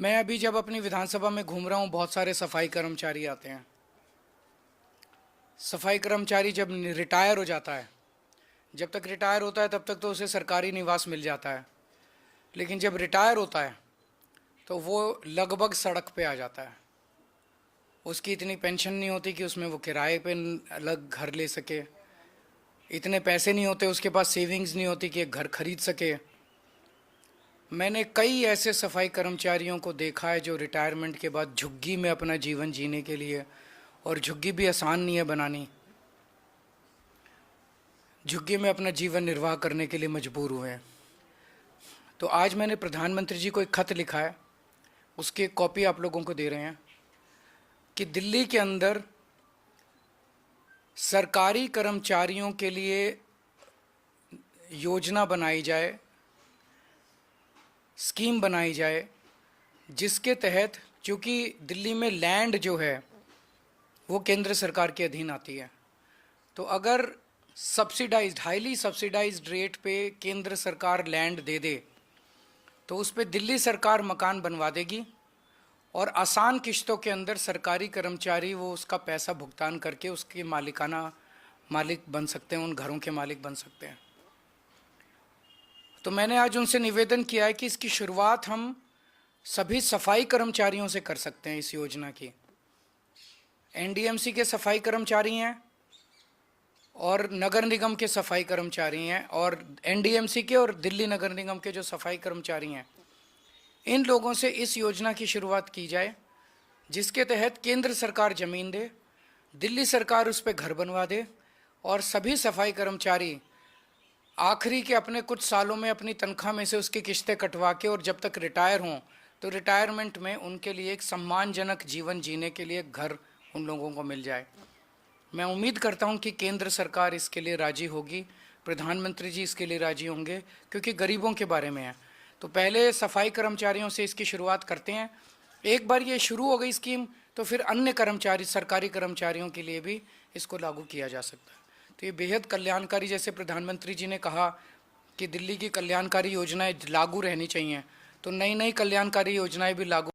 मैं अभी जब अपनी विधानसभा में घूम रहा हूँ, बहुत सारे सफाई कर्मचारी आते हैं। सफाई कर्मचारी जब रिटायर हो जाता है, जब तक रिटायर होता है तब तक तो उसे सरकारी निवास मिल जाता है, लेकिन जब रिटायर होता है तो वो लगभग सड़क पे आ जाता है। उसकी इतनी पेंशन नहीं होती कि उसमें वो किराए पे अलग घर ले सके, इतने पैसे नहीं होते उसके पास, सेविंग्स नहीं होती कि एक घर खरीद सके। मैंने कई ऐसे सफाई कर्मचारियों को देखा है जो रिटायरमेंट के बाद झुग्गी में अपना जीवन जीने के लिए, और झुग्गी भी आसान नहीं है बनानी, झुग्गी में अपना जीवन निर्वाह करने के लिए मजबूर हुए हैं। तो आज मैंने प्रधानमंत्री जी को एक खत लिखा है, उसकी एक कॉपी आप लोगों को दे रहे हैं कि दिल्ली के अंदर सरकारी कर्मचारियों के लिए योजना बनाई जाए, स्कीम बनाई जाए, जिसके तहत, चूँकि दिल्ली में लैंड जो है वो केंद्र सरकार के अधीन आती है, तो अगर सब्सिडाइज्ड, हाईली सब्सिडाइज्ड रेट पे केंद्र सरकार लैंड दे दे तो उस पर दिल्ली सरकार मकान बनवा देगी और आसान किश्तों के अंदर सरकारी कर्मचारी वो उसका पैसा भुगतान करके उसके मालिक बन सकते हैं, उन घरों के मालिक बन सकते हैं। तो मैंने आज उनसे निवेदन किया है कि इसकी शुरुआत हम सभी सफाई कर्मचारियों से कर सकते हैं। इस योजना की एनडीएमसी के सफाई कर्मचारी हैं और नगर निगम के सफाई कर्मचारी हैं, और एनडीएमसी के और दिल्ली नगर निगम के जो सफाई कर्मचारी हैं, इन लोगों से इस योजना की शुरुआत की जाए, जिसके तहत केंद्र सरकार ज़मीन दे, दिल्ली सरकार उस पर घर बनवा दे, और सभी सफाई कर्मचारी आखिरी के अपने कुछ सालों में अपनी तनख्वाह में से उसकी किश्तें कटवा के, और जब तक रिटायर हों तो रिटायरमेंट में उनके लिए एक सम्मानजनक जीवन जीने के लिए घर उन लोगों को मिल जाए। मैं उम्मीद करता हूं कि केंद्र सरकार इसके लिए राजी होगी, प्रधानमंत्री जी इसके लिए राजी होंगे, क्योंकि गरीबों के बारे में है। तो पहले सफाई कर्मचारियों से इसकी शुरुआत करते हैं। एक बार ये शुरू हो गई स्कीम तो फिर अन्य कर्मचारी, सरकारी कर्मचारियों के लिए भी इसको लागू किया जा सकता है। तो ये बेहद कल्याणकारी, जैसे प्रधानमंत्री जी ने कहा कि दिल्ली की कल्याणकारी योजनाएं लागू रहनी चाहिए, तो नई नई कल्याणकारी योजनाएं भी लागू